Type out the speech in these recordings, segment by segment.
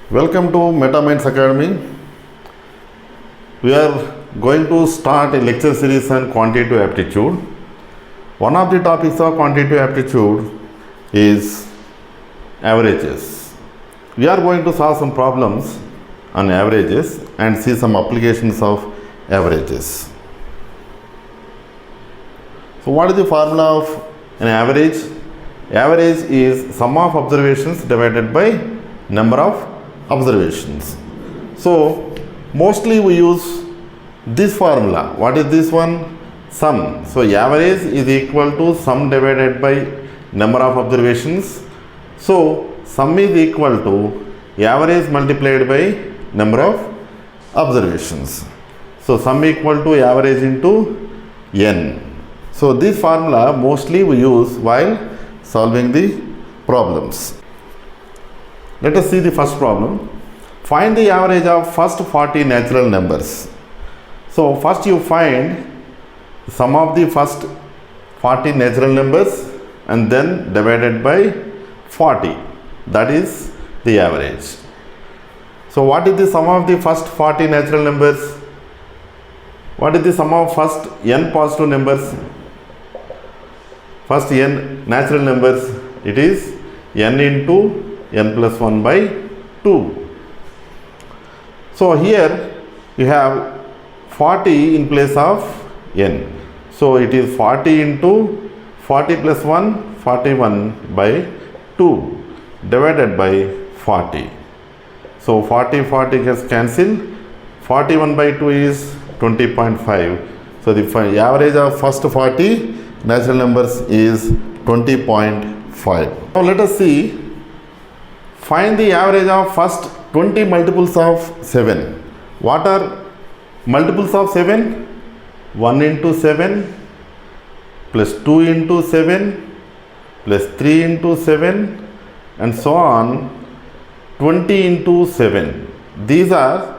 Welcome to MetaMinds Academy. We are going to start a lecture series on quantitative aptitude. One of the topics of quantitative aptitude is averages. We are going to solve some problems on averages and see some applications of averages. So what is the formula of an average? Average is sum of observations divided by number of observations. So mostly we use this formula. What is this one? Sum. So average is equal to sum divided by number of observations. So sum is equal to average multiplied by number of observations. So sum equal to average into n. So this formula mostly we use while solving the problems. Let us see the first problem. Find the average of first 40 natural numbers. So first you find sum of the first 40 natural numbers and then divided by 40. That is the average. So what is the sum of the first 40 natural numbers? What is the sum of first n positive numbers? First n natural numbers, it is n into n plus 1 by 2. So here you have 40 in place of n. So it is 40 into 40 plus 1, 41 by 2 divided by 40. So 40 gets cancelled. 41 by 2 is 20.5. So the average of first 40 natural numbers is 20.5. Now let us see. Find the average of first 20 multiples of 7. What are multiples of 7? 1 into 7 plus 2 into 7 plus 3 into 7 and so on, 20 into 7. These are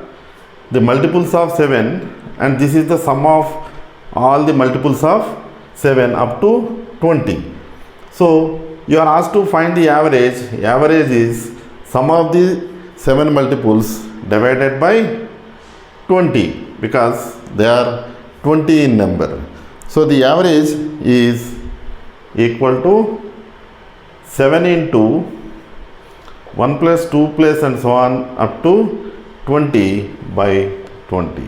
the multiples of 7 and this is the sum of all the multiples of 7 up to 20. So you are asked to find the average. Average is sum of the 7 multiples divided by 20 because they are 20 in number. So the average is equal to 7 into 1 plus 2 plus and so on up to 20 by 20.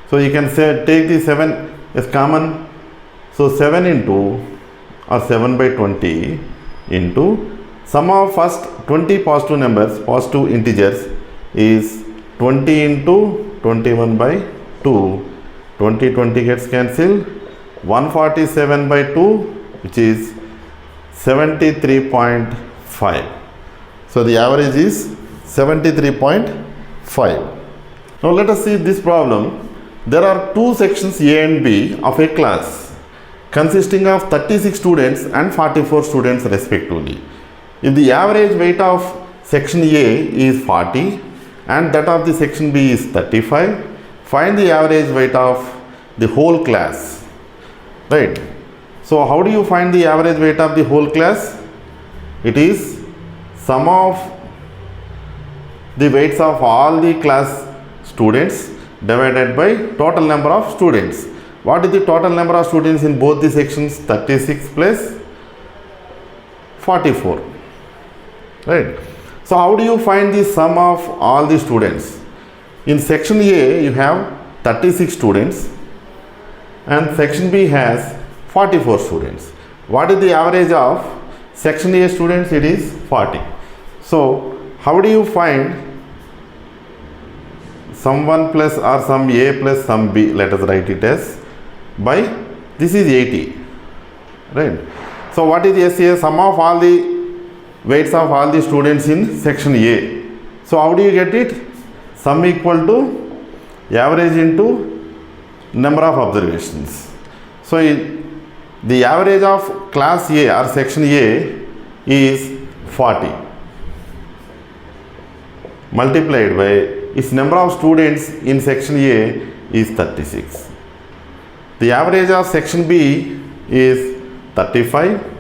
So you can say take the 7 as common. So 7 into or 7 by 20 into sum of first 20 positive numbers, positive integers is 20 into 21 by 2. 20 gets cancelled. 147 by 2 which is 73.5. So the average is 73.5. Now let us see this problem. There are two sections A and B of a class consisting of 36 students and 44 students respectively. If the average weight of section A is 40 and that of the section B is 35, find the average weight of the whole class. Right. So how do you find the average weight of the whole class? It is sum of the weights of all the class students divided by total number of students. What is the total number of students in both the sections? 36 plus 44. Right. So how do you find the sum of all the students? In section A you have 36 students and section B has 44 students. What is the average of section A students? It is 40. So how do you find sum 1 plus or sum A plus sum B? Let us write it as by this is 80. Right. So what is SA? Sum of all the weights of all the students in section A. So how do you get it? Sum equal to average into number of observations. So the average of class A or section A is 40 multiplied by its number of students in section A is 36. The average of section B is 35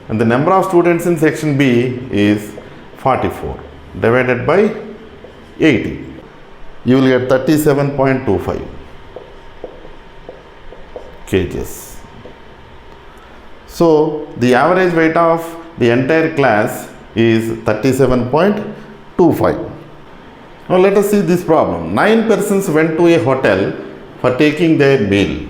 and the number of students in section B is 44. divided by 80. You will get 37.25 kgs. So the average weight of the entire class is 37.25. Now let us see this problem. 9 persons went to a hotel for taking their meal.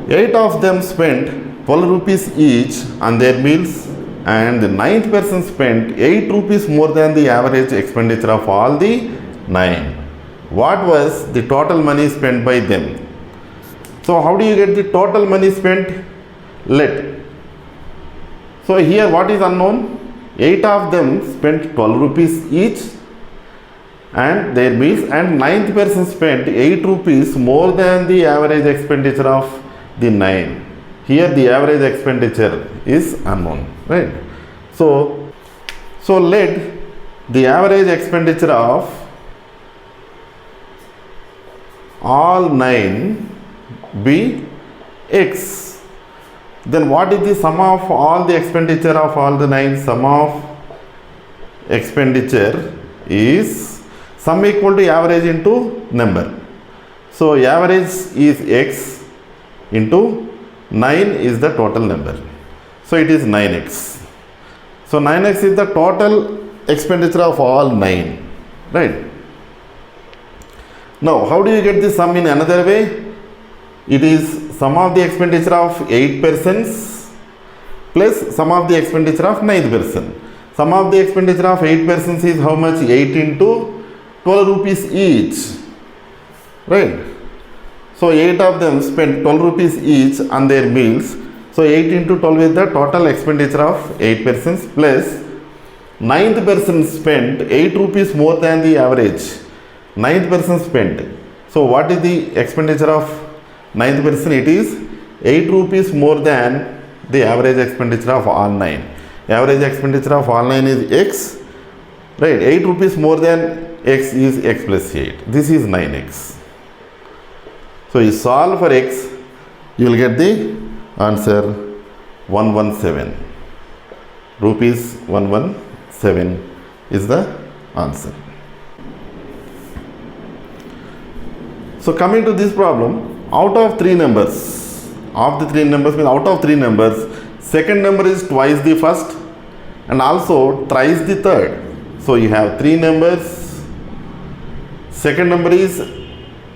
8 of them spent 12 rupees each on their meals, and the 9th person spent 8 rupees more than the average expenditure of all the 9. What was the total money spent by them? So how do you get the total money spent? So here what is unknown? 8 of them spent 12 rupees each and their meals, and 9th person spent 8 rupees more than the average expenditure of the 9. Here the average expenditure is unknown, right? So let the average expenditure of all 9 be X. Then what is the sum of all the expenditure of all the 9? Sum of expenditure is sum equal to average into number. So average is X into 9 is the total number. So it is 9x. So 9x is the total expenditure of all 9, right? Now how do you get the sum in another way? It is sum of the expenditure of 8 persons plus sum of the expenditure of 9th person. Sum of the expenditure of 8 persons is how much? 8 into 12 rupees each, right? So 8 of them spent 12 rupees each on their meals. So 8 into 12 is the total expenditure of 8 persons plus 9th person spent 8 rupees more than the average. 9th person spent. So what is the expenditure of 9th person? It is 8 rupees more than the average expenditure of all 9. Average expenditure of all 9 is X, right? 8 rupees more than X is X plus 8. This is 9X. So you solve for X, you will get the answer 117. Rupees 117 is the answer. So coming to this problem, out of 3 numbers, out of 3 numbers, second number is twice the first and also thrice the third. So you have 3 numbers, second number is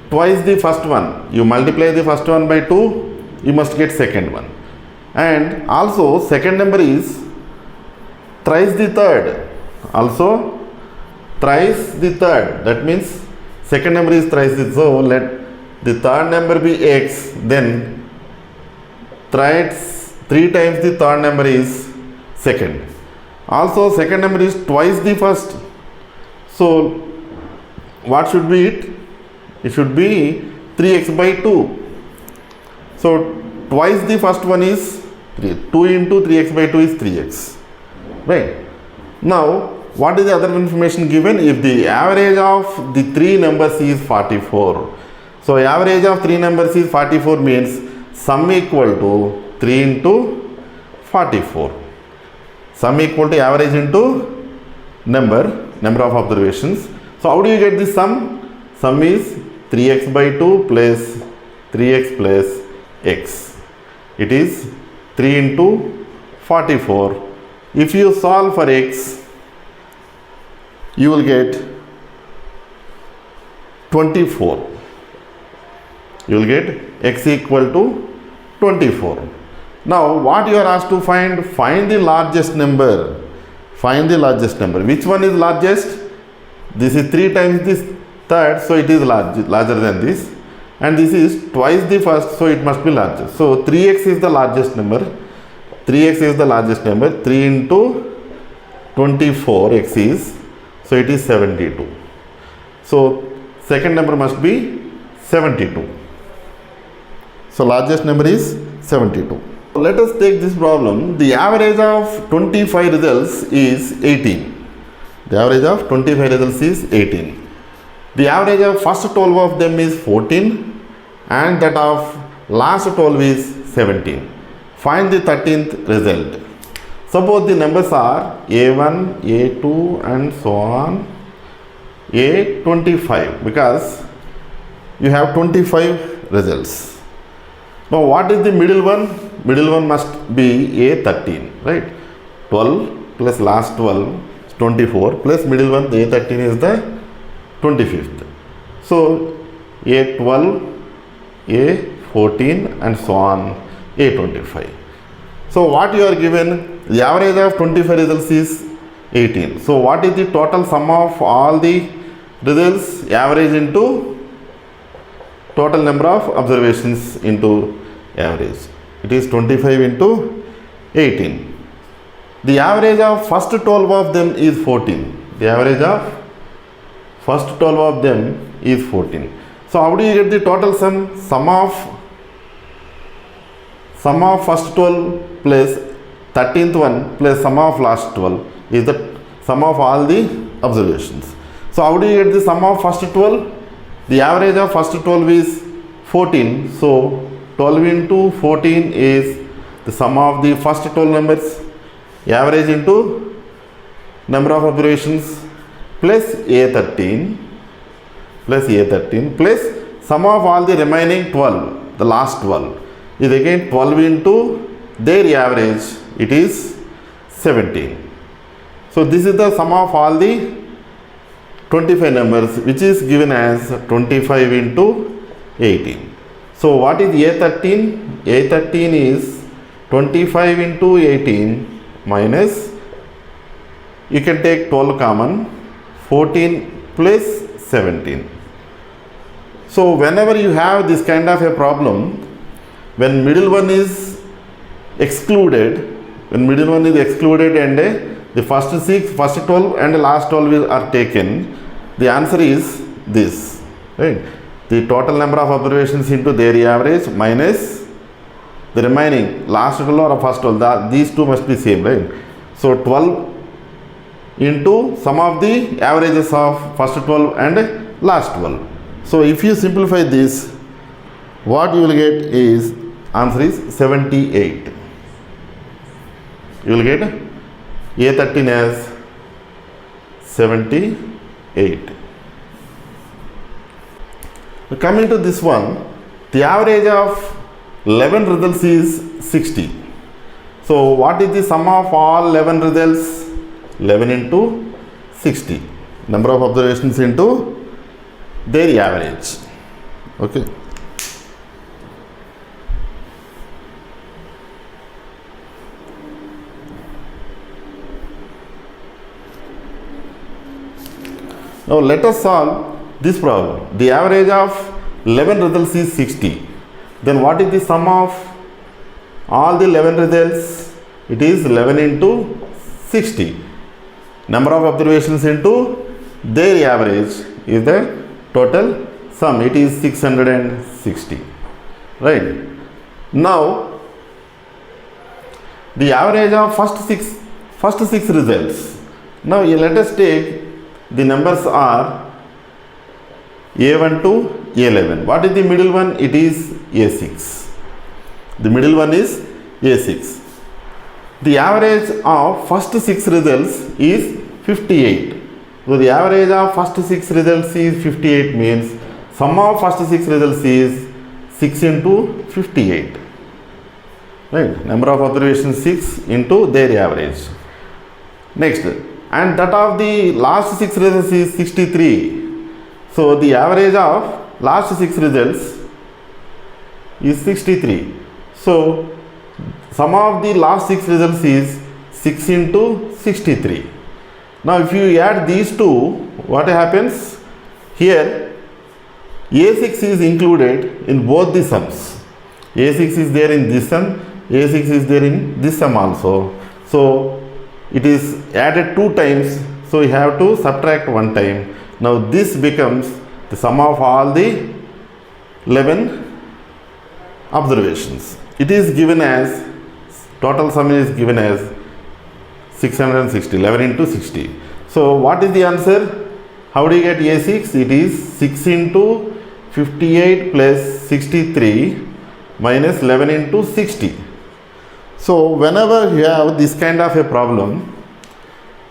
twice the first one. You multiply the first one by 2, you must get second one. And also second number is thrice the third. Also thrice the third. That means second number is thrice the third. So let the third number be X. Then 3 times the third number is second. Also second number is twice the first. So what should be it? It should be 3x by 2. So twice the first one is 3. 2 into 3x by 2 is 3x. Right. Now what is the other information given? If the average of the 3 numbers is 44. So average of 3 numbers is 44 means sum equal to 3 into 44. Sum equal to average into number of observations. So how do you get this sum? Sum is 3x by 2 plus 3x plus x. It is 3 into 44. If you solve for x, you will get 24. You will get x equal to 24. Now what you are asked to find? Find the largest number. Find the largest number. Which one is largest? This is 3 times this third, so it is larger than this. And this is twice the first, so it must be larger. So 3x is the largest number. 3x is the largest number. 3 into 24 x is, so it is 72. So second number must be 72. So largest number is 72. Let us take this problem. The average of 25 results is 18. The average of 25 results is 18. The average of first 12 of them is 14 and that of last 12 is 17. Find the 13th result. Suppose the numbers are A1, A2 and so on, A25, because you have 25 results. Now what is the middle one? Middle one must be A13, right? 12 plus last 12 is 24 plus middle one, the A13 is the 25th. So A12, A14 and so on, A25. So what you are given? The average of 25 results is 18. So what is the total sum of all the results? Average into total number of observations into average. It is 25 into 18. The average of first 12 of them is 14. The average of first 12 of them is 14. So how do you get the total sum? Sum of first 12 plus 13th one plus sum of last 12 is the sum of all the observations. So how do you get the sum of first 12? The average of first 12 is 14. So 12 into 14 is the sum of the first 12 numbers. Average into number of observations plus A13 plus sum of all the remaining 12, the last 12 is again 12 into their average, it is 17. So this is the sum of all the 25 numbers, which is given as 25 into 18. So what is A13? A13 is 25 into 18 minus, you can take 12 common, 14 plus 17. So whenever you have this kind of a problem, when middle one is excluded, and the first 12 and the last 12 are taken, the answer is this, right? The total number of observations into their average minus the remaining last 12 or first 12, these two must be same, right? So 12 into sum of the averages of first 12 and last 12. So if you simplify this, what you will get is answer is 78. You will get A13 as 78. Coming to this one, the average of 11 results is 60. So what is the sum of all 11 results? 11 into 60. Number of observations into their average. Okay. Now let us solve this problem. The average of 11 results is 60. Then what is the sum of all the 11 results? It is 11 into 60. Number of observations into their average is the total sum. It is 660. Right. Now the average of first six results. Now let us take the numbers are A1 to A11. What is the middle one? It is A6. The middle one is A6. The average of first 6 results is 58. So the average of first 6 results is 58 means sum of first 6 results is 6 into 58. Right? Number of observations 6 into their average. Next. And that of the last 6 results is 63. So the average of last 6 results is 63. So sum of the last 6 results is 6 into 63. Now if you add these two, what happens? Here A6 is included in both the sums. A6 is there in this sum, A6 is there in this sum also. So it is added 2 times, so you have to subtract 1 time. Now this becomes the sum of all the 11 observations. It is given as, total sum is given as 660, 11 into 60. So what is the answer? How do you get A6? It is 6 into 58 plus 63 minus 11 into 60. So whenever you have this kind of a problem,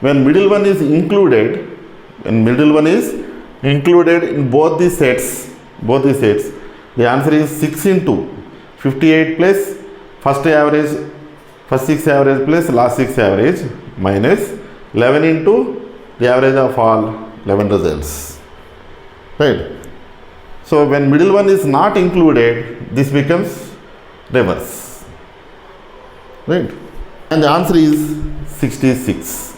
when middle one is included, in both the sets, the answer is 6 into 58 plus first six average plus last six average minus 11 into the average of all 11 results, right? So when middle one is not included, this becomes reverse, right? And the answer is 66.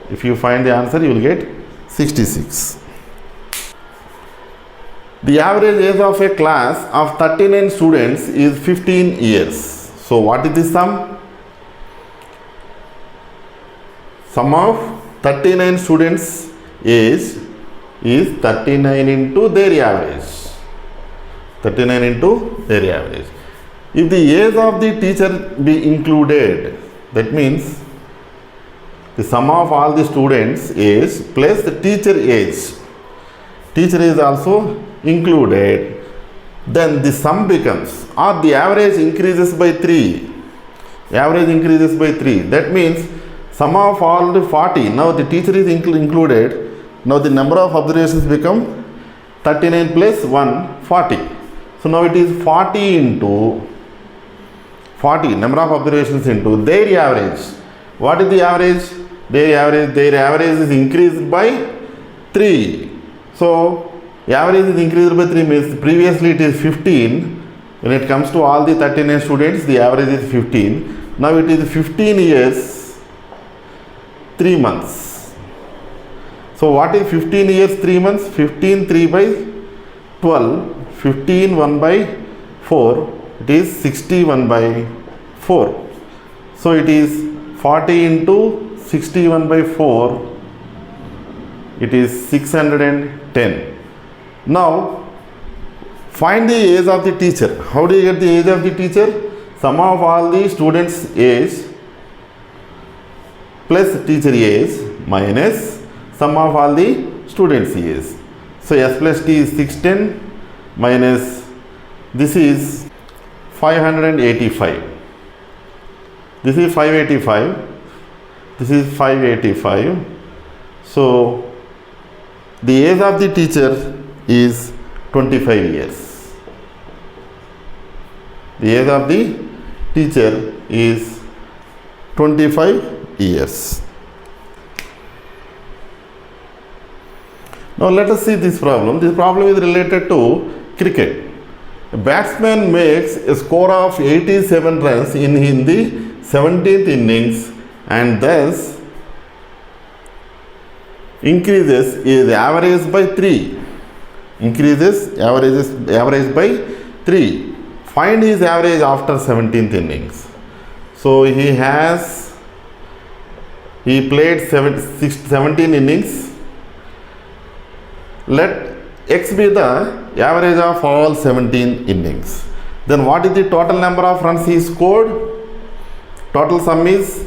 If you find the answer, you will get 66. The average age of a class of 39 students is 15 years. So what is the sum? Sum of 39 students' age is 39 into their average. 39 into their average. If the age of the teacher be included, that means the sum of all the students' age plus the teacher age. Teacher is also included. Then the sum becomes, or the average increases by 3. Average increases by 3. That means sum of all the 40. Now the teacher is included. Now the number of observations become 39 plus 1, 40. So now it is 40 into 40, number of observations into their average. What is the average? Their average is increased by 3. So average is increased by 3 means previously it is 15. When it comes to all the 39 students, the average is 15. Now it is 15 years, 3 months. So what is 15 years, 3 months? 15 3 by 12, 15 1 by 4, it is 61 by 4. So it is 40 into 61 by 4, it is 610. Now find the age of the teacher. How do you get the age of the teacher? Sum of all the students' age plus teacher age minus sum of all the students' age. So S plus T is 610 minus this is 585. This is 585. This is 585. So the age of the teacher is 25 years. The age of the teacher is 25 years. Now let us see this problem. This problem is related to cricket. A batsman makes a score of 87 runs in the 17th innings and thus increases his average by 3. Average by 3. Find his average after 17th innings. So he played 17 innings. Let X be the average of all 17 innings. Then what is the total number of runs he scored? Total sum is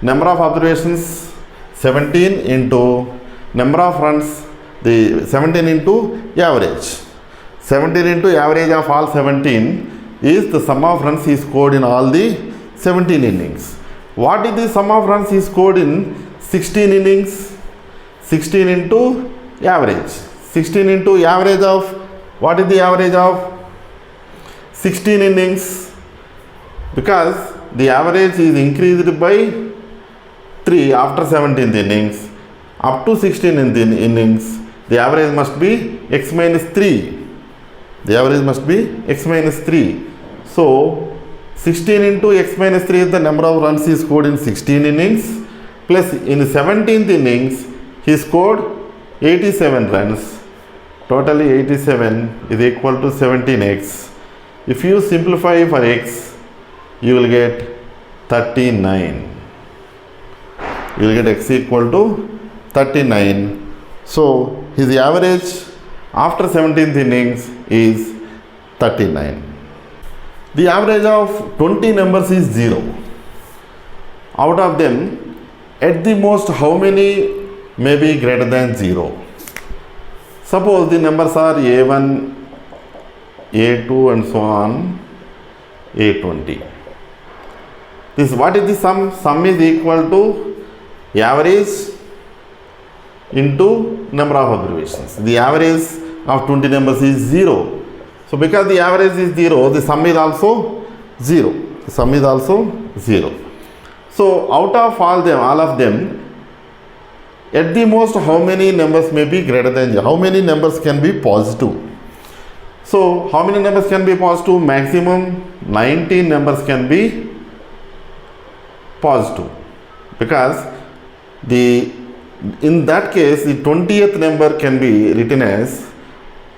number of observations 17 into number of runs, the 17 into average. 17 into average of all 17 is the sum of runs he scored in all the 17 innings. What is the sum of runs he scored in 16 innings? 16 into average. 16 into average of, what is the average of 16 innings? Because the average is increased by 3 after 17th innings. Up to 16th innings, the average must be x minus 3. The average must be x minus 3. So 16 into x minus 3 is the number of runs he scored in 16 innings, plus in 17th innings he scored 87 runs. Totally 87 is equal to 17x. If you simplify for x, you will get 39. You will get x equal to 39. So his average after 17th innings is 39. The average of 20 numbers is 0. Out of them, at the most, how many may be greater than 0? Suppose the numbers are A1, A2 and so on, A20. This, what is the sum? Sum is equal to average into number of observations. The average of 20 numbers is 0. So because the average is 0, the sum is also 0. The sum is also 0. So out of all of them, at the most, how many numbers may be greater than 0? How many numbers can be positive? So how many numbers can be positive? Maximum 19 numbers can be positive, because in that case the 20th number can be written as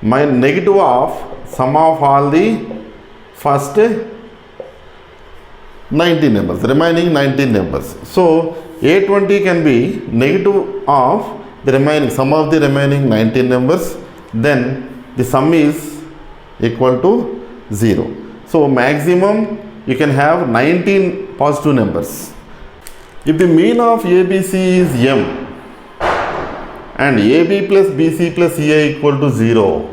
negative of sum of all the first 19 numbers, remaining 19 numbers. So A20 can be negative of the remaining sum of the remaining 19 numbers, then the sum is equal to 0. So maximum you can have 19 positive numbers. If the mean of ABC is m and AB plus BC plus CA equal to 0,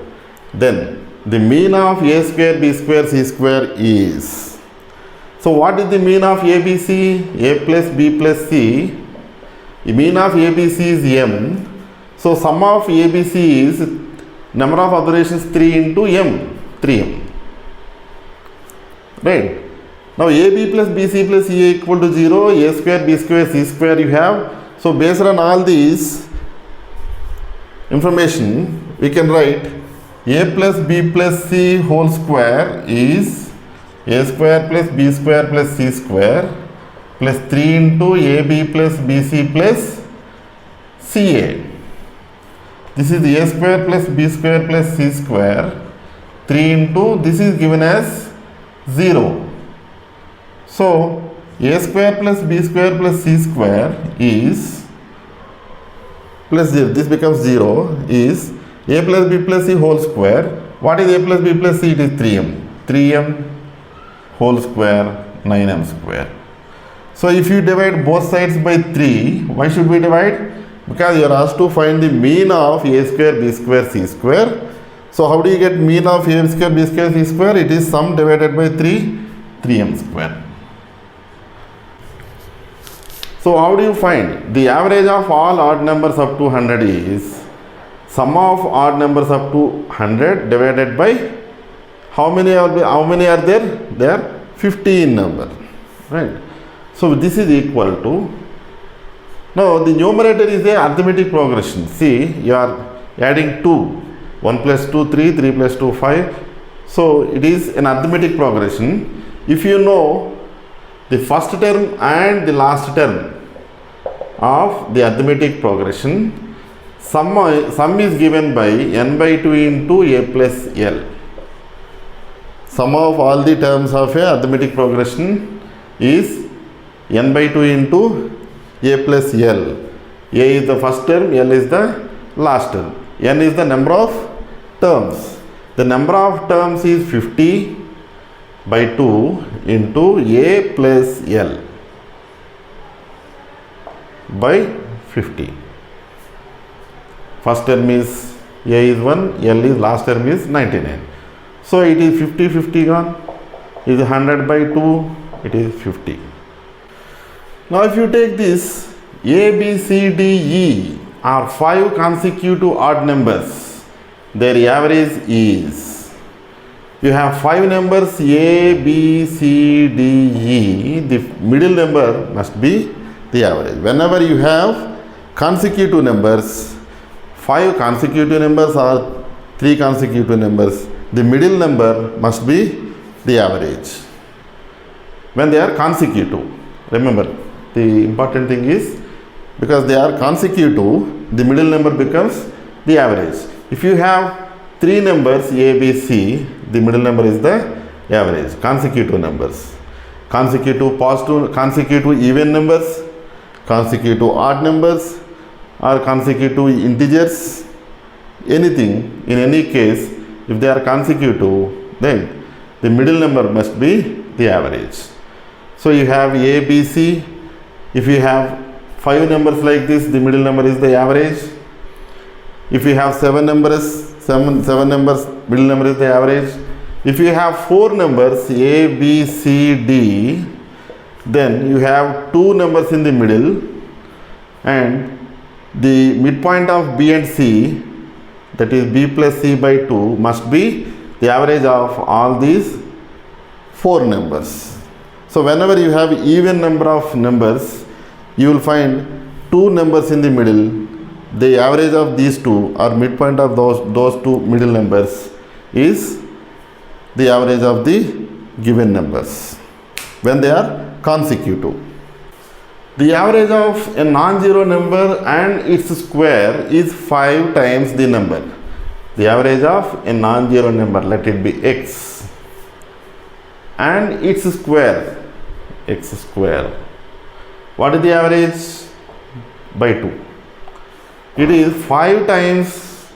then the mean of A square, B square, C square is. So what is the mean of ABC? A plus B plus C. The mean of ABC is m. So sum of ABC is number of observations 3 into m, 3m. Right? Now AB plus BC plus CA equal to 0, A square, B square, C square you have. So based on all these information, we can write A plus B plus C whole square is A square plus B square plus C square plus 3 into AB plus BC plus CA. This is A square plus B square plus C square, 3 into, this is given as 0. So A square plus B square plus C square is plus 0, this becomes 0, is A plus B plus C whole square. What is A plus B plus C? It is 3m. 3m whole square, 9m square. So if you divide both sides by 3, why should we divide? Because you are asked to find the mean of A square, B square, C square. So how do you get mean of A square, B square, C square? It is sum divided by 3, 3m square. So how do you find? The average of all odd numbers up to 100 is sum of odd numbers up to 100 divided by how many are there? There are 15 number, right? So this is equal to, now the numerator is a arithmetic progression. See, you are adding 2, 1 plus 2, 3, 3 plus 2, 5. So it is an arithmetic progression. If you know the first term and the last term of the arithmetic progression, sum is given by n by 2 into A plus L. Sum of all the terms of a arithmetic progression is n by 2 into A plus L. A is the first term, L is the last term. N is the number of terms. The number of terms is 50 by 2 into A plus L by 50. First term is A is 1, L is last term is 99. So it is 50, 50 gone. It is 100 by 2, it is 50. Now if you take this A, B, C, D, E are 5 consecutive odd numbers, their average is, you have 5 numbers A, B, C, D, E, the middle number must be the average. Whenever you have consecutive numbers, 5 consecutive numbers or 3 consecutive numbers, the middle number must be the average. When they are consecutive, remember the important thing is, because they are consecutive, the middle number becomes the average. If you have 3 numbers A, B, C, the middle number is the average. Consecutive numbers, consecutive positive, consecutive even numbers, consecutive odd numbers, or consecutive integers, anything, in any case, if they are consecutive, then the middle number must be the average. So you have A, B, C. If you have 5 numbers like this, the middle number is the average. If you have 7 numbers, middle number is the average. If you have 4 numbers A, B, C, D, then you have two numbers in the middle, and the midpoint of B and C, that is B plus C by 2, must be the average of all these four numbers. So whenever you have even number of numbers, you will find two numbers in the middle. The average of these two, or midpoint of those two middle numbers, is the average of the given numbers when they are consecutive. The average of a non-zero number and its square is 5 times the number. The average of a non-zero number, let it be x, and its square, x square. What is the average? By 2. It is 5 times,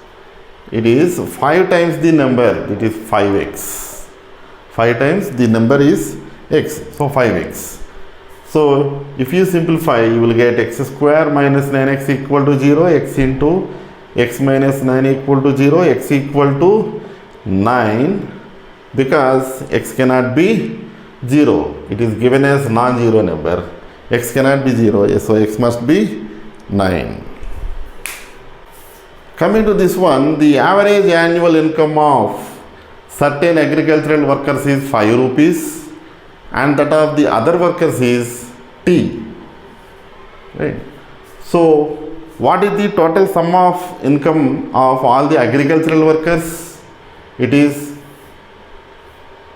the number, it is 5x. 5 times the number is x, so 5x. So if you simplify, you will get x square minus 9x equal to 0, x into x minus 9 equal to 0, x equal to 9, because x cannot be 0. It is given as non-zero number. X cannot be 0, so x must be 9. Coming to this one, the average annual income of certain agricultural workers is 5 rupees and that of the other workers is T. Right? So, what is the total sum of income of all the agricultural workers? It is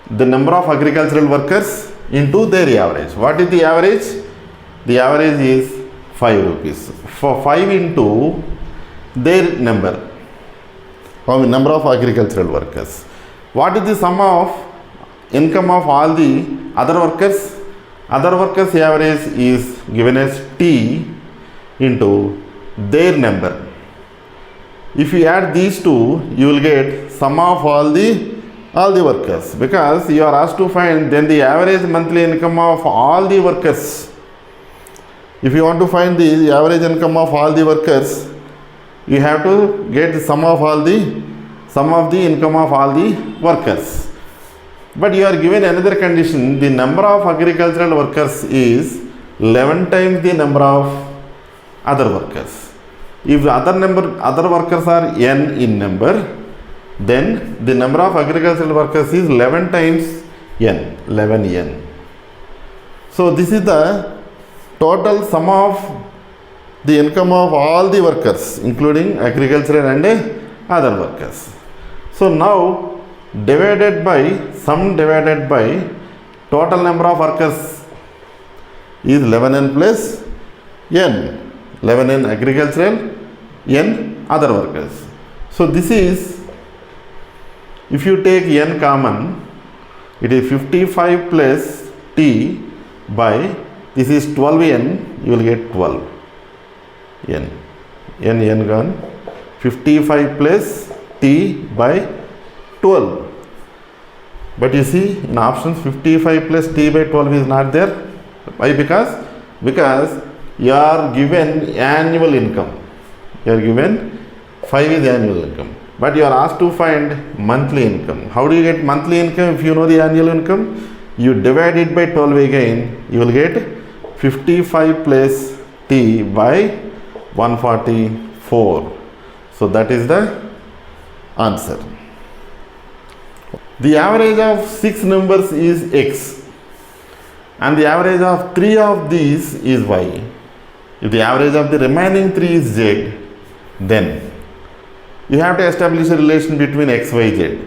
the number of agricultural workers into their average. What is the average? The average is 5 rupees. For 5 into their number of agricultural workers. What is the sum of income of all the other workers? Other workers average is given as T into their number. If you add these two, you will get sum of all the workers, because you are asked to find then the average monthly income of all the workers. If you want to find the average income of all the workers, you have to get the sum of the income of all the workers. But you are given another condition, the number of agricultural workers is 11 times the number of other workers. If the other workers are n in number, then the number of agricultural workers is 11 times n, 11n. So this is the total sum of the income of all the workers, including agricultural and other workers. So now sum divided by total number of workers is 11n plus n. 11n agricultural, n other workers. So this is, if you take n common, it is 55 plus t by, this is 12n, you will get 12. n gone, 55 plus t by 12. But you see in options 55 plus t by 12 is not there. Why? Because you are given annual income. You are given 5 is annual income. But you are asked to find monthly income. How do you get monthly income if you know the annual income? You divide it by 12 again, you will get 55 plus t by 144. So that is the answer. The average of 6 numbers is x and the average of 3 of these is y. If the average of the remaining 3 is z, then you have to establish a relation between x, y, z.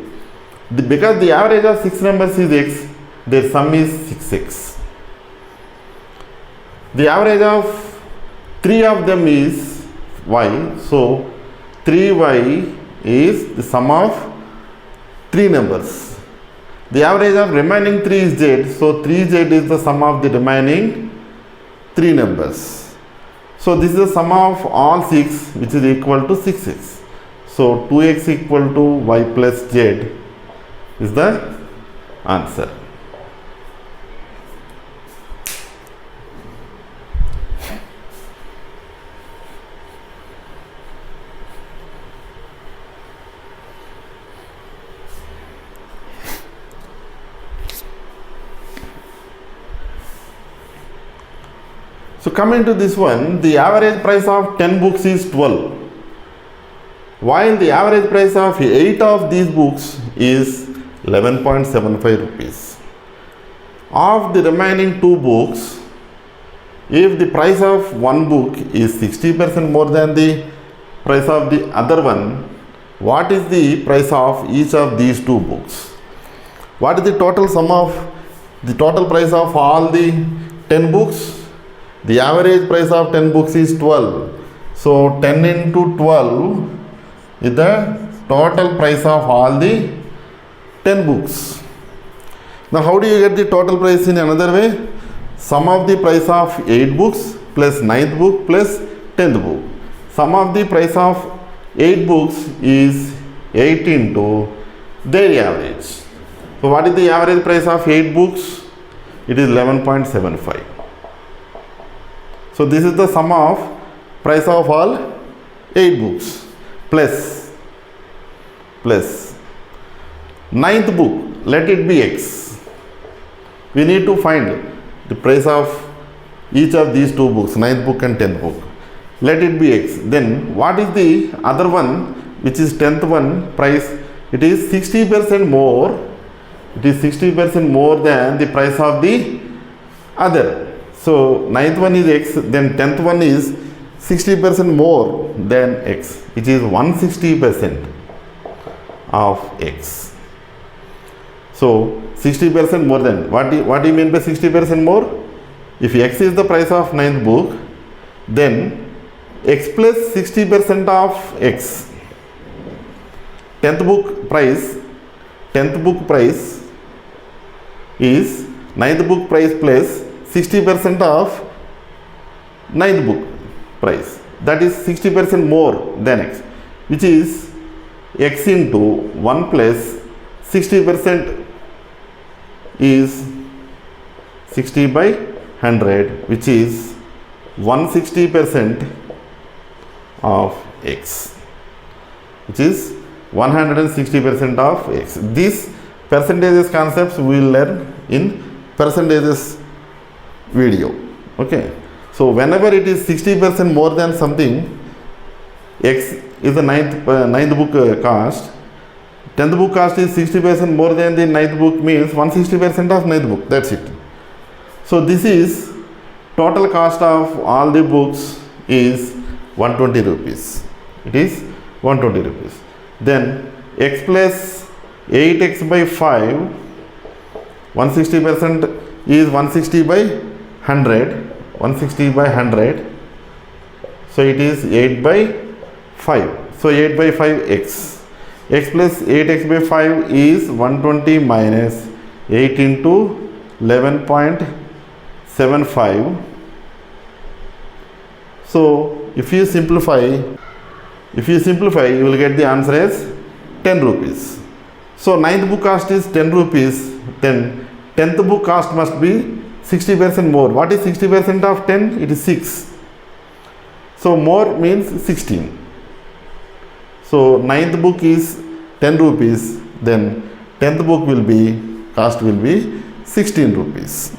Because the average of 6 numbers is x, their sum is 6x. The average of 3 of them is y, so 3y is the sum of 3 numbers. The average of remaining 3 is z, so 3z is the sum of the remaining 3 numbers. So this is the sum of all 6, which is equal to 6x. So 2x equal to y plus z is the answer. So coming to this one, the average price of 10 books is 12, while the average price of 8 of these books is 11.75 rupees. Of the remaining 2 books, if the price of one book is 60% more than the price of the other one, what is the price of each of these 2 books? What is the total sum of the total price of all the 10 books? The average price of 10 books is 12. So 10 into 12 is the total price of all the 10 books. Now how do you get the total price in another way? Sum of the price of 8 books plus 9th book plus 10th book. Sum of the price of 8 books is 8 into their average. So what is the average price of 8 books? It is 11.75. So this is the sum of price of all 8 books plus 9th book, let it be X. We need to find the price of each of these 2 books, 9th book and 10th book. Let it be X. Then what is the other one, which is 10th one price? It is 60% more. It is 60% more than the price of the other. So 9th one is X, then 10th one is 60% more than X, which is 160% of X. So 60% more than, what do you mean by 60% more? If X is the price of 9th book, then X plus 60% of X. 10th book price is 9th book price plus 60% of 9th book price. That is 60% more than X, which is X into 1 plus 60% is 60 by 100, which is 160% of X, which is 160% of X. These percentages concepts we will learn in percentages video. Okay. So whenever it is 60% more than something, X is the 9th book cost. 10th book cost is 60% more than the 9th book, means 160% of 9th book. That's it. So this is total cost of all the books is 120 rupees. It is 120 rupees. Then X plus 8X by 5, 160% is 160 by 100. 160 by 100. So it is 8 by 5. So 8 by 5 X. X plus 8X by 5 is 120 minus 8 into 11.75. So if you simplify, you will get the answer as 10 rupees. So 9th book cost is 10 rupees. Then 10th book cost must be 60% more. What is 60% of 10? It is 6. So more means 16. So 9th book is 10 rupees. Then 10th book will be, cost will be 16 rupees.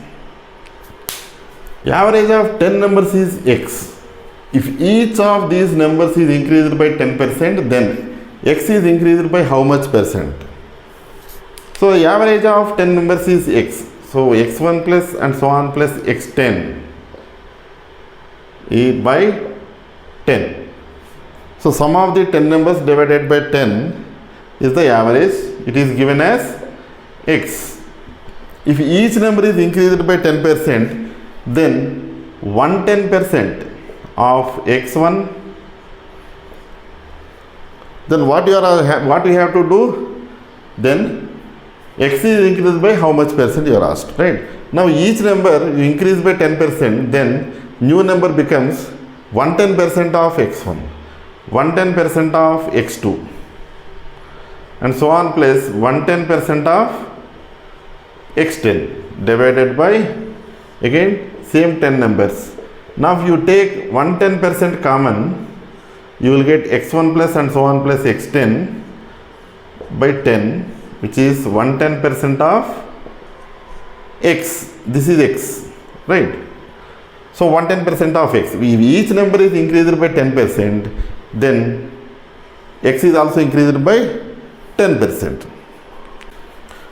The average of 10 numbers is X. If each of these numbers is increased by 10%, then X is increased by how much percent? So the average of 10 numbers is X. So X1 plus and so on plus X10 is by 10. So sum of the 10 numbers divided by 10 is the average. It is given as X. If each number is increased by 10%, then 110% of X1, then what we have to do? Then X is increased by how much percent you are asked, right? Now each number you increase by 10%, then new number becomes 110% of X1, 110% of X2, and so on plus 110% of X10 divided by again same 10 numbers. Now if you take 110% common, you will get X1 plus and so on plus X10 by 10, which is 110% of X. This is X, right? So 110% of x. If each number is increased by 10%, then x is also increased by 10%.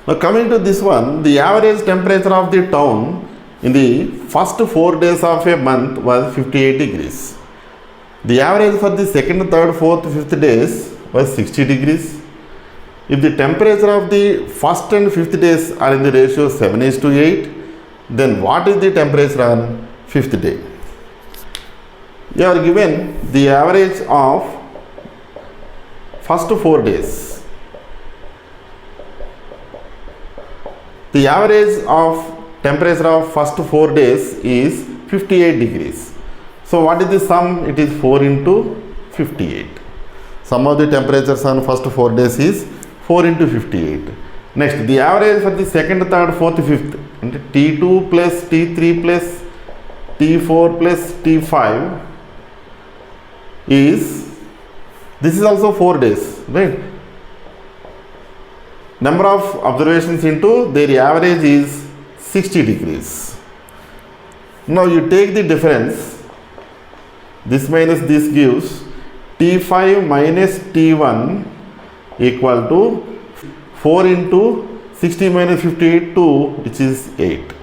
Now coming to this one, the average temperature of the town in the first 4 days of a month was 58 degrees. The average for the second, third, fourth, fifth days was 60 degrees. If the temperature of the first and fifth days are in the ratio 7:8, then what is the temperature on fifth day? You are given the average of first 4 days. The average of temperature of first 4 days is 58 degrees. So what is the sum? It is 4 into 58. Sum of the temperatures on first 4 days is 4 into 58. Next, the average for the second, third, fourth, fifth, and T2 plus T3 plus T4 plus T5 is, this is also 4 days, right? Number of observations into their average is 60 degrees. Now you take the difference, this minus this gives T5 minus T1 equal to 4 into 60 minus 58, 2, which is 8.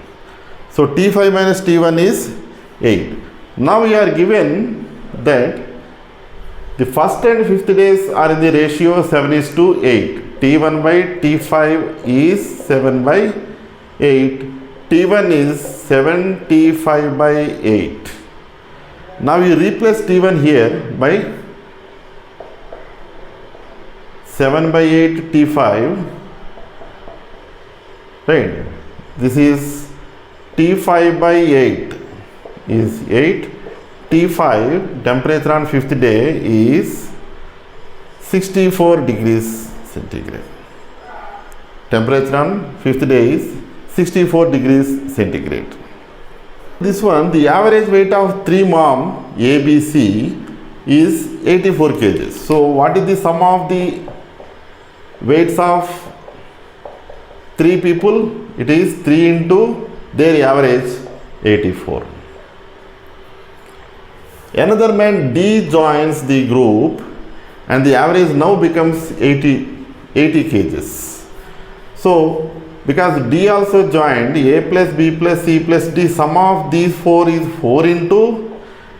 So T5 minus T1 is 8. Now we are given that the first and fifth days are in the ratio 7:8. T1 by T5 is 7 by 8. T1 is 7 T5 by 8. Now you replace T1 here by 7 by 8 T5, right? This is T5 by 8 is 8. T5 temperature on fifth day is 64 degrees centigrade. Temperature on fifth day is 64 degrees centigrade. This one, the average weight of 3 mom ABC is 84 kgs. So what is the sum of the weights of 3 people? It is 3 into their average 84. Another man D joins the group and the average now becomes 80 kgs. So because D also joined, A plus B plus C plus D, sum of these 4 is 4 into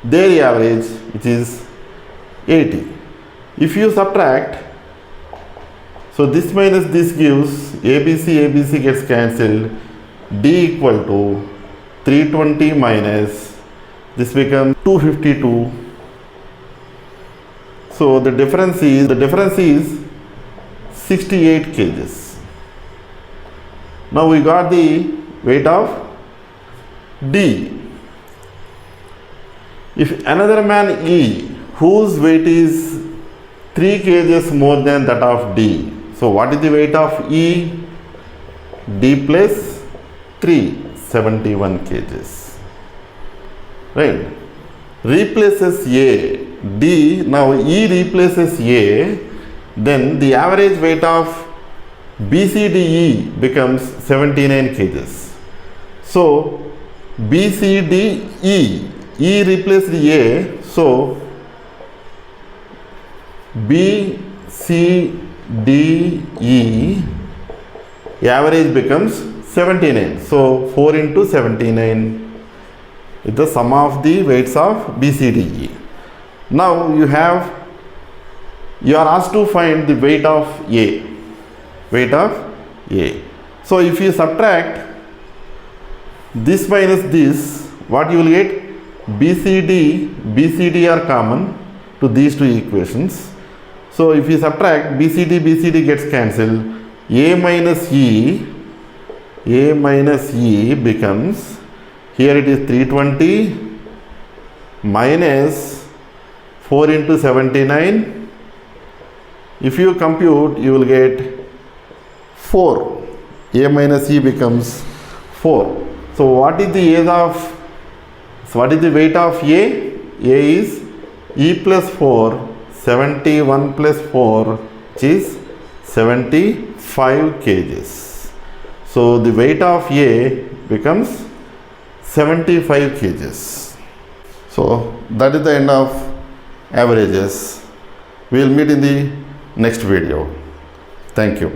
their average, which is 80. If you subtract, so this minus this gives ABC gets cancelled, D equal to 320 minus, this becomes 252. So the difference is 68 kgs. Now we got the weight of D. If another man E, whose weight is 3 kgs more than that of D, so what is the weight of E? D plus 3, 71 kgs. Right? Replaces A. D, now E replaces A, then the average weight of BCDE becomes 79 kgs. So BCDE, E replaced A, so BCDE average becomes 79. So 4 into 79 is the sum of the weights of BCDE. Now you are asked to find the weight of A. Weight of A. So if you subtract this minus this, what you will get? BCD are common to these two equations. So if you subtract, BCD gets cancelled. A minus E becomes, here it is 320 minus 4 into 79. If you compute, you will get 4. A minus E becomes 4. So what is the weight of A? A is E plus 4, 71 plus 4, which is 75 kgs. So the weight of A becomes 75 kgs. So that is the end of averages. We will meet in the next video. Thank you.